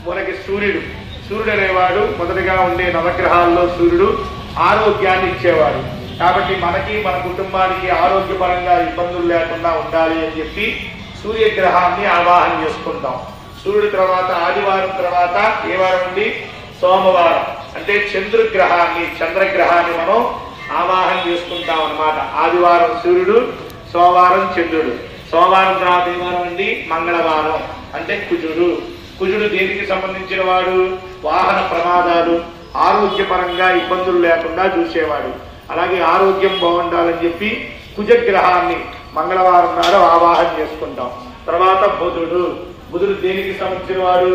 మనకి సూర్యుడు అనేవాడు మొదటగా ఉండే నవగ్రహాల్లో సూర్యుడు ఆరోగ్యాన్ని ఇచ్చేవాడు. కాబట్టి మనకి మన కుటుంబానికి ఆరోగ్యపరంగా ఇబ్బందులు లేకుండా ఉండాలి అని చెప్పి సూర్యగ్రహాన్ని ఆవాహన చేసుకుంటాం. సూర్యుడి తర్వాత ఆదివారం తర్వాత ఏ వారం అండి? సోమవారం. అంటే చంద్రగ్రహాన్ని మనం ఆవాహన చేసుకుంటాం అన్నమాట. ఆదివారం సూర్యుడు, సోమవారం చంద్రుడు. సోమవారం తర్వాత ఏ వారం అండి? మంగళవారం. అంటే కుజుడు దేనికి సంబంధించిన వాడు? వాహన ప్రమాదాలు, ఆరోగ్యపరంగా ఇబ్బందులు లేకుండా చూసేవాడు. అలాగే ఆరోగ్యం బాగుండాలని చెప్పి కుజగ్రహాన్ని మంగళవారం నాడు ఆవాహన చేసుకుంటాం. తర్వాత బుధుడు దేనికి సంబంధించిన వాడు?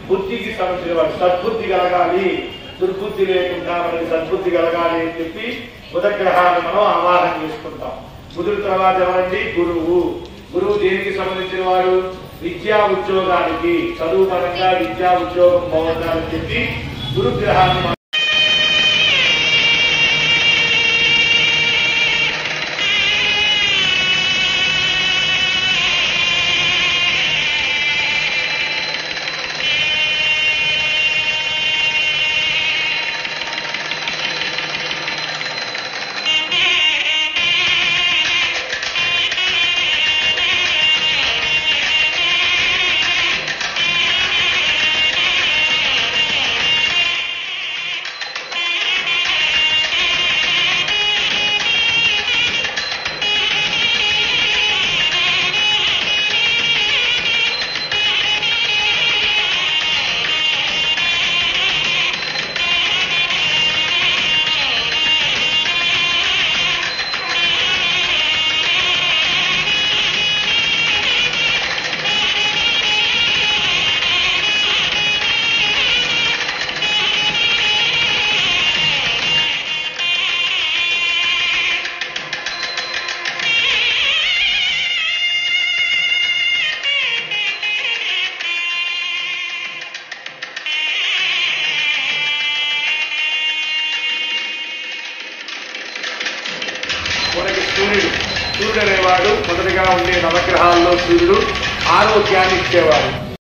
బుద్ధికి సంబంధించిన వాడు. సద్బుద్ధి కలగాలి, దుర్బుద్ధి లేకుండా మనకి సద్బుద్ధి కలగాలి అని చెప్పి బుధగ్రహాన్ని మనం ఆవాహన చేసుకుంటాం. బుధుడు తర్వాత ఎవరండి? గురువు దేనికి సంబంధించిన వాడు? విద్యా ఉద్యోగానికి, చదువు పరంగా విద్యా ఉద్యోగం బాగుండాలని చెప్పి గురుగ్రహాన్ని మనకి సూర్యుడు అనేవాడు మొదటిగా ఉండే నవగ్రహాల్లో సూర్యుడు ఆరోగ్యాన్ని ఇచ్చేవాడు.